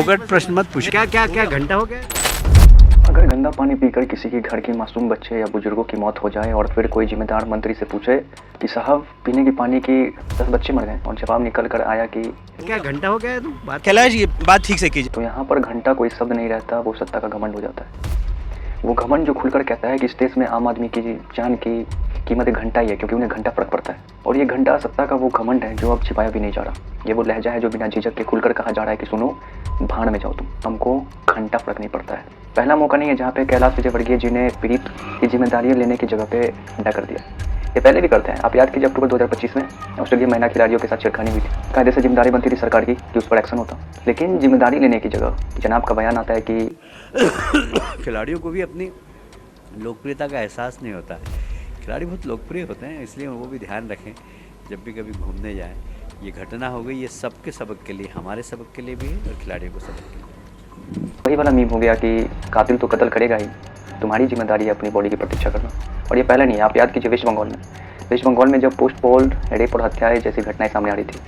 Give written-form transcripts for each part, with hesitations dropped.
फोकट प्रश्न मत पूछ। क्या क्या क्या घंटा हो गया? अगर गंदा पानी पीकर किसी के घर के मासूम बच्चे या बुजुर्गों की मौत हो जाए और फिर कोई जिम्मेदार मंत्री से पूछे कि साहब पीने के पानी की 10 बच्चे मर गए और जवाब निकल कर आया कि क्या घंटा हो गया? तुम बात कैलाश ये बात ठीक से कीजिए। तो यहाँ पर घंटा कोई शब्द नहीं रहता, वो सत्ता का घमंड हो जाता है। वो घमंड जो खुलकर कहता है कि इस देश में आम आदमी की जान की कीमत एक घंटा ही है, क्योंकि उन्हें घंटा फर्क पड़ता है। और ये घंटा सत्ता का वो घमंड है जो अब छिपाया भी नहीं जा रहा। ये वो लहजा है जो बिना झिझक के खुलकर कहा जा रहा है कि सुनो, भाड़ में जाओ तुम, हमको घंटा फर्क नहीं पड़ता है। पहला मौका नहीं है जहाँ पे कैलाश विजयवर्गीय जी ने पीड़ित की जिम्मेदारियां लेने की जगह पे अड्डा कर दिया। ये पहले भी करते हैं। आप याद कीजिए अक्टूबर 2025 में ऑस्ट्रेलिया महिला खिलाड़ियों के साथ छेड़खानी हुई थी। कायदे से जिम्मेदारी बनती थी सरकार की कि उस पर एक्शन होता, लेकिन जिम्मेदारी लेने की जगह जनाब का बयान आता है कि खिलाड़ियों को भी अपनी लोकप्रियता का एहसास नहीं होता है। खिलाड़ी बहुत लोकप्रिय होते हैं, इसलिए वो भी ध्यान रखें जब भी कभी घूमने जाएं। ये घटना हो गई, ये सबके सबक के लिए, हमारे सबक के लिए भी है और खिलाड़ियों को सबक के लिए। वही वाला मीम हो गया कि कातिल तो कत्ल करेगा ही, तुम्हारी जिम्मेदारी है अपनी बॉडी की प्रतीक्षा करना। और ये पहला नहीं है। आप याद कीजिए वेस्ट बंगाल में जब पोस्ट पोल रेप और हत्याएं जैसी घटनाएं सामने आ रही थी,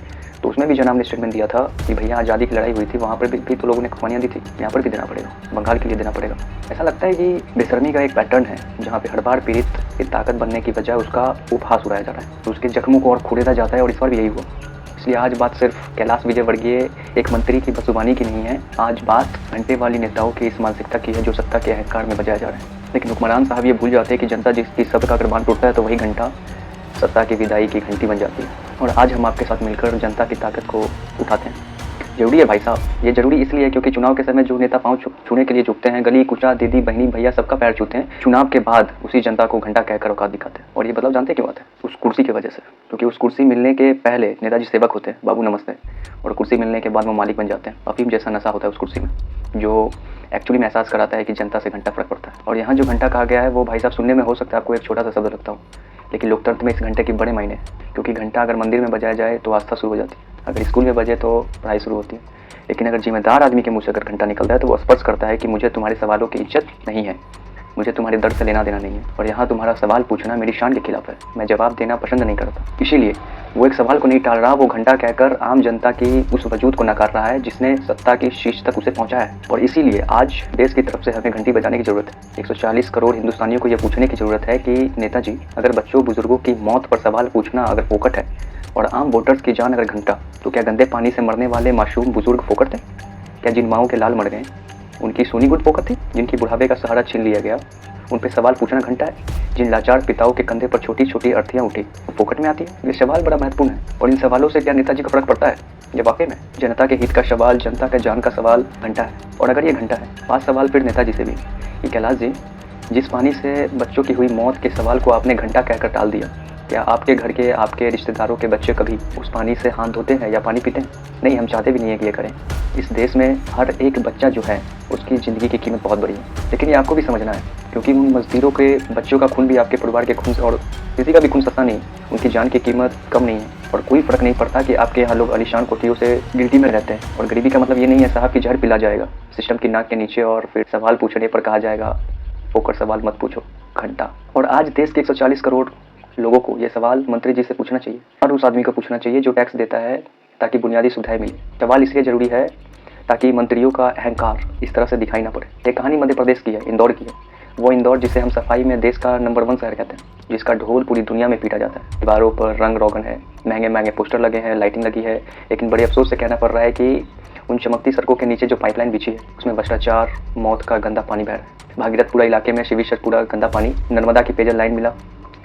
तो उसमें भी जनाब ने स्टेटमेंट दिया था कि भैया आज़ादी की लड़ाई हुई थी, वहाँ पर भी तो लोगों ने कुर्बानियाँ दी थी, यहाँ पर भी देना पड़ेगा, बंगाल के लिए देना पड़ेगा। ऐसा लगता है कि बेशर्मी का एक पैटर्न है जहाँ पे हर बार पीड़ित की ताकत बनने की बजाय उसका उपहास उड़ाया जा रहा है, तो उसके जख्मों को और खुरेदा जाता है। और इस बार भी यही हुआ। इसलिए आज बात सिर्फ कैलाश विजयवर्गीय एक मंत्री की बदजुबानी की नहीं है, आज बात घंटे वाली नेताओं की इस मानसिकता की है जो सत्ता के अहंकार में बजाया जा रहा है। लेकिन हुक्मरान साहब ये भूल जाते हैं कि जनता जिसकी शब्द का अगर बांध टूटता है तो वही घंटा सत्ता की विदाई की घंटी बन जाती है। और आज हम आपके साथ मिलकर जनता की ताकत को उठाते हैं। जरूरी है भाई साहब, ये जरूरी इसलिए है क्योंकि चुनाव के समय जो नेता पाँव छूने के लिए झुकते हैं, गली कुचा दीदी बहनी भैया सबका पैर छूते हैं, चुनाव के बाद उसी जनता को घंटा कहकर औकात दिखाते हैं। और ये बदलाव जानते हैं क्यों आता है? उस कुर्सी की वजह से। क्योंकि उस कुर्सी मिलने के पहले नेताजी सेवक होते हैं, बाबू नमस्ते, और कुर्सी मिलने के बाद वो मालिक बन जाते हैं। अफीम जैसा नशा होता है उस कुर्सी में, जो एक्चुअली में एहसास कराता है कि जनता से घंटा फर्क पड़ता है। और यहाँ जो घंटा कहा गया है वो भाई साहब सुनने में हो सकता है आपको एक छोटा सा शब्द लगता हो, लेकिन लोकतंत्र में इस घंटे के बड़े मायने हैं। क्योंकि घंटा अगर मंदिर में बजाया जाए तो आस्था शुरू हो जाती है, अगर स्कूल में बजे तो पढ़ाई शुरू होती है, लेकिन अगर जिम्मेदार आदमी के मुंह से अगर घंटा निकलता है तो वो स्पष्ट करता है कि मुझे तुम्हारे सवालों की इज्जत नहीं है, मुझे तुम्हारे दर्द से लेना देना नहीं है, और यहाँ तुम्हारा सवाल पूछना मेरी शान के खिलाफ है, मैं जवाब देना पसंद नहीं करता। इसीलिए वो एक सवाल को नहीं टाल रहा, वो घंटा कहकर आम जनता की उस वजूद को नकार रहा है जिसने सत्ता की शीर्ष तक उसे पहुंचाया है। और इसीलिए आज देश की तरफ से हमें घंटी बजाने की जरूरत है। 140 करोड़ हिंदुस्तानियों को यह पूछने की जरूरत है कि नेताजी, अगर बच्चों बुजुर्गों की मौत पर सवाल पूछना अगर फोकट है और आम वोटर्स की जान अगर घंटा, तो क्या गंदे पानी से मरने वाले मासूम बुजुर्ग फोकट थे? क्या जिन माओं के लाल मर गए उनकी सोनी गुट फोकट थी? जिनकी बुढ़ापे का सहारा छीन लिया गया उन पे सवाल पूछना घंटा है? जिन लाचार पिताओं के कंधे पर छोटी छोटी अर्थियाँ उठी वो फोकट में आती है? ये सवाल बड़ा महत्वपूर्ण है। और इन सवालों से क्या नेताजी को फर्क पड़ता है? ये वाकई में जनता के हित का सवाल, जनता के जान का सवाल घंटा है। और अगर ये घंटा है, पांच सवाल फिर नेताजी से भी कि कैलाश जी, जिस पानी से बच्चों की हुई मौत के सवाल को आपने घंटा कहकर टाल दिया, क्या आपके घर के, आपके रिश्तेदारों के बच्चे कभी उस पानी से हाथ धोते हैं या पानी पीते हैं? नहीं, हम चाहते भी नहीं है कि ये करें। इस देश में हर एक बच्चा जो है उसकी ज़िंदगी की कीमत बहुत बड़ी है, लेकिन ये आपको भी समझना है, क्योंकि उन मजदूरों के बच्चों का खून भी आपके परिवार के खून से, और किसी का भी खून सस्ता नहीं, उनकी जान की कीमत कम नहीं है। और कोई फ़र्क नहीं पड़ता कि आपके यहाँ लोग आलीशान कोठियों से गिल्टी में रहते हैं। और गरीबी का मतलब ये नहीं है साहब कि जहर पिला जाएगा सिस्टम की नाक के नीचे और फिर सवाल पूछने पर कहा जाएगा फोकट सवाल मत पूछो, घंटा। और आज देश के 140 करोड़ लोगों को ये सवाल मंत्री जी से पूछना चाहिए, और उस आदमी को पूछना चाहिए जो टैक्स देता है ताकि बुनियादी सुविधाएं मिले। सवाल इसलिए ज़रूरी है ताकि मंत्रियों का अहंकार इस तरह से दिखाई ना पड़े। एक कहानी मध्य प्रदेश की है, इंदौर की है। वो इंदौर जिसे हम सफाई में देश का नंबर 1 शहर कहते हैं, जिसका ढोल पूरी दुनिया में पीटा जाता है। दीवारों पर रंग रोगन है, महंगे महंगे पोस्टर लगे हैं, लाइटिंग लगी है, लेकिन बड़े अफसोस से कहना पड़ रहा है कि उन चमकती सड़कों के नीचे जो पाइपलाइन बिछी है उसमें भ्रष्टाचार, मौत का गंदा पानी बह रहा है। भागीरथपुरा इलाके में शिविशरपुरा गंदा पानी, नर्मदा की पेयजल लाइन मिला,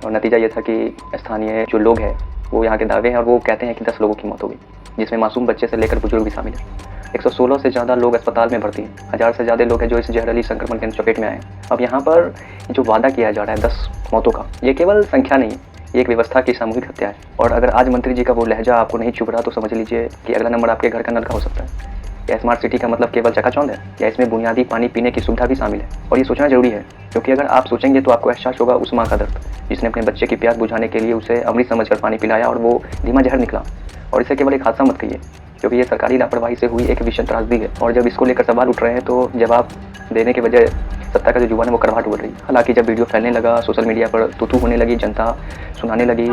और नतीजा ये था कि स्थानीय जो लोग हैं वो यहाँ के दावे हैं और वो कहते हैं कि 10 लोगों की मौत हो गई, जिसमें मासूम बच्चे से लेकर बुजुर्ग भी शामिल है। 116 से ज़्यादा लोग अस्पताल में भर्ती हैं, 1000 से ज़्यादा लोग हैं जो इस जहरीली संक्रमण के चपेट में आए हैं। अब यहाँ पर जो वादा किया जा रहा है 10 मौतों का, ये केवल संख्या नहीं है, ये एक व्यवस्था की सामूहिक हत्या है। और अगर आज मंत्री जी का वो लहजा आपको नहीं चुभ रहा तो समझ लीजिए कि अगला नंबर आपके घर का नल का हो सकता है। या स्मार्ट सिटी का मतलब केवल चकाचौंध है, या इसमें बुनियादी पानी पीने की सुविधा भी शामिल है? और ये सोचना जरूरी है, क्योंकि अगर आप सोचेंगे तो आपको एहसास होगा उस माँ का दर्द जिसने अपने बच्चे की प्यास बुझाने के लिए उसे अमृत समझकर पानी पिलाया और वो धीमा जहर निकला। और इसे केवल एक हादसा मत कहिए, क्योंकि ये सरकारी लापरवाही से हुई एक भीषण त्रासदी है। और जब इसको लेकर सवाल उठ रहे हैं तो जवाब देने के बजाय सत्ता का जो जुबान है वो करवाहट उड़ रही है। हालांकि जब वीडियो फैलने लगा, सोशल मीडिया पर तू होने लगी, जनता सुनाने लगी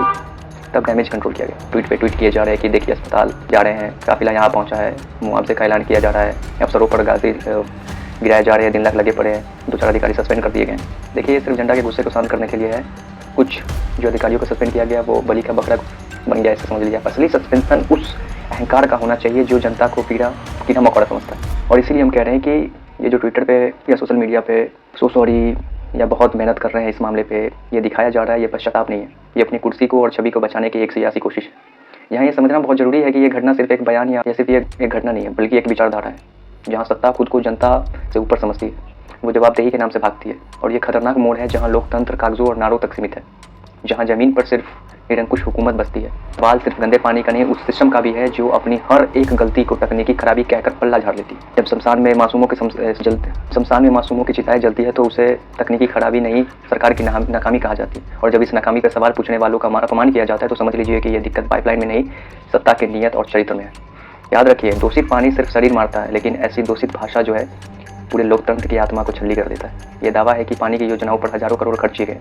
तब डैमेज कंट्रोल किया गया। ट्वीट पे ट्वीट किए जा रहे हैं कि देखिए अस्पताल जा रहे हैं, काफिला यहाँ पहुँचा है, मुआवजे का ऐलान किया जा रहा है, अफसरों पर गाजी गिराए जा रहे हैं, दिन लाख लगे पड़े हैं, 2-4 अधिकारी सस्पेंड कर दिए गए हैं। देखिए ये सिर्फ जनता के गुस्से को शांत करने के लिए है। कुछ जो अधिकारियों को सस्पेंड किया गया वो बलि का बकरा बन गया, ऐसे समझ लीजिए। असली सस्पेंशन उस अहंकार का होना चाहिए जो जनता को कीड़ा मकोड़ा समझता है। और इसीलिए हम कह रहे हैं कि ये जो ट्विटर पे या सोशल मीडिया पे सॉरी या बहुत मेहनत कर रहे हैं इस मामले पे, ये दिखाया जा रहा है, ये पश्चाताप नहीं है, ये अपनी कुर्सी को और छवि को बचाने की एक सियासी कोशिश है। यहाँ ये समझना बहुत ज़रूरी है कि ये घटना सिर्फ एक बयान या सिर्फ एक घटना नहीं है, बल्कि एक विचारधारा है जहाँ सत्ता खुद को जनता से ऊपर समझती है, वो जवाबदेही के नाम से भागती है। और ये खतरनाक मोड़ है जहाँ लोकतंत्र कागजों और नारों तक सीमित है, जहाँ ज़मीन पर सिर्फ निरंकुश हुकूमत बसती है। सवाल सिर्फ गंदे पानी का नहीं, उस सिस्टम का भी है जो अपनी हर एक गलती को तकनीकी खराबी कहकर पल्ला झाड़ लेती है। जब शमशान में मासूमों की चिताएं जलती है तो उसे तकनीकी खराबी नहीं, सरकार की नाकामी कहा जाती है। और जब इस नाकामी पर सवाल पूछने वालों का अपमान किया जाता है तो समझ लीजिए कि ये दिक्कत पाइपलाइन में नहीं, सत्ता की नीयत और चरित्र में है। याद रखिए, दूषित पानी सिर्फ शरीर मारता है, लेकिन ऐसी दूषित भाषा जो है पूरे लोकतंत्र की आत्मा को छल्ली कर देता है। ये दावा है कि पानी की योजनाओं पर हजारों करोड़ खर्च किए गए,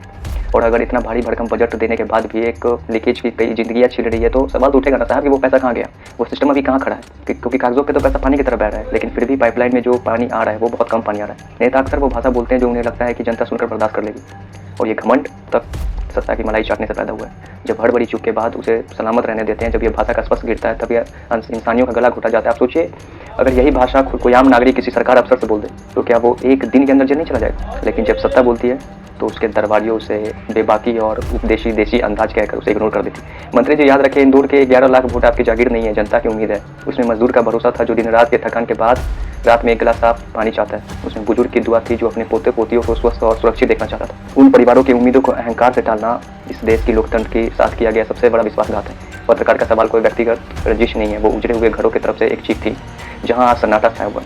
और अगर इतना भारी भरकम बजट देने के बाद भी एक लीकेज की कई जिंदगियां छिड़ रही है तो सवाल तो उठेगा ना साहब कि वो पैसा कहाँ गया, वो सिस्टम अभी कहाँ खड़ा है। क्योंकि कागजों पे तो पैसा पानी की तरफ बह रहा है, लेकिन फिर भी पाइपलाइन में जो पानी आ रहा है वो बहुत कम पानी आ रहा है। नेता अक्सर वो भाषा बोलते हैं जो उन्हें लगता है कि जनता सुनकर बर्दाश्त कर लेगी, और ये घमंड तक सत्ता की मलाई चाटने से पैदा हुआ है। जब हर बड़ी चूक के बाद उसे सलामत रहने देते हैं, जब ये भाषा का स्पर्श गिरता है, तब यह इंसानियों का गला घुटा जाता है। आप सोचिए, अगर यही भाषा कोई आम नागरिक किसी सरकार अफसर से बोल दे तो क्या वो एक दिन के अंदर जेल नहीं चला जाएगा? लेकिन जब सत्ता बोलती है तो उसके दरबारियों उसे बेबाकी और उपदेशी देशी अंदाज कहकर उसे इग्नोर कर देती। मंत्री जी याद रखें, इंदौर के 11 लाख वोट आपकी जागीर नहीं है, जनता की उम्मीद है। उसमें मजदूर का भरोसा था जो दिन रात के थकान के बाद रात में एक गिलास साफ पानी चाहता है। उसमें बुजुर्ग की दुआ थी जो अपने पोते पोतियों को स्वस्थ और सुरक्षित देखना चाहता था। उन परिवारों की उम्मीदों को अहंकार से टालना इस देश की लोकतंत्र के साथ किया गया सबसे बड़ा विश्वासघात है। पत्रकार का सवाल कोई व्यक्तिगत रंजिश नहीं है, वो उजड़े हुए घरों की तरफ से एक चीख थी जहाँ आज सन्नाटा छाया हुआ।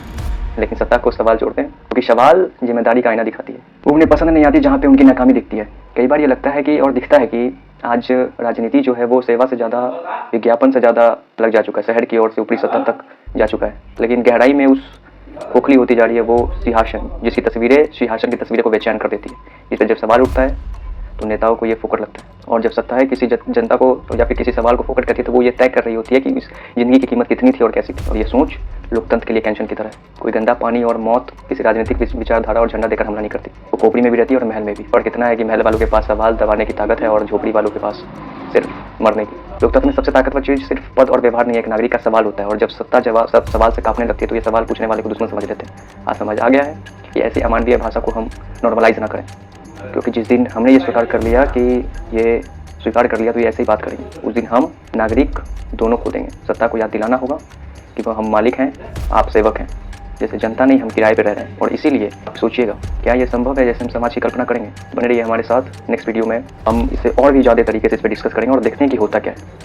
लेकिन सत्ता को सवाल जोड़ते हैं क्योंकि सवाल जिम्मेदारी का आईना दिखाती है। वो उन्हें पसंद नहीं आती जहाँ पे उनकी नाकामी दिखती है। कई बार ये लगता है कि और दिखता है कि आज राजनीति जो है वो सेवा से ज़्यादा विज्ञापन से ज़्यादा लग जा चुका है, शहर की ओर से ऊपरी सतह तक जा चुका है। लेकिन गहराई में उस खोखली होती जा रही है वो सिंहासन, जिसकी तस्वीरें सिंहासन की तस्वीरें को बेचैन कर देती है। इससे जब सवाल उठता है तो नेताओं को ये फोकट लगता है, और जब सत्ता है किसी जनता को या फिर किसी सवाल को फोकट करती है तो वो ये तय कर रही होती है कि इस जिंदगी की कीमत कितनी थी और कैसी थी। और ये सोच लोकतंत्र के लिए कैंशन की तरह है। कोई गंदा पानी और मौत किसी राजनीतिक विचारधारा और झंडा देकर हमला नहीं करती। वो खोपड़ी में भी रहती है और महल में भी। और कितना है कि महल वालों के पास सवाल दबाने की ताकत है और झोपड़ी वालों के पास सिर्फ मरने की। लोकतंत्र में सबसे ताकतवर चीज़ सिर्फ पद और व्यवहार नहीं है, एक नागरिक का सवाल होता है। और जब सत्ता सब सवाल से कांपने लगती है तो ये सवाल पूछने वाले को दुश्मन समझ लेते हैं। आज समझ आ गया है कि ऐसी अमानवीय भाषा को हम नॉर्मलाइज ना करें, क्योंकि जिस दिन हमने ये स्वीकार कर लिया तो ये ऐसे ही बात करेंगे, उस दिन हम नागरिक दोनों खो देंगे। सत्ता को याद दिलाना होगा कि वो हम मालिक हैं, आप सेवक हैं। जैसे जनता नहीं, हम किराए पे रह रहे हैं। और इसीलिए आप सोचिएगा क्या ये संभव है जैसे हम समाज की कल्पना करेंगे? बने रहिए हमारे साथ। नेक्स्ट वीडियो में हम इसे और भी ज़्यादा तरीके से इस पर डिस्कस करेंगे और देखते हैं कि होता क्या है।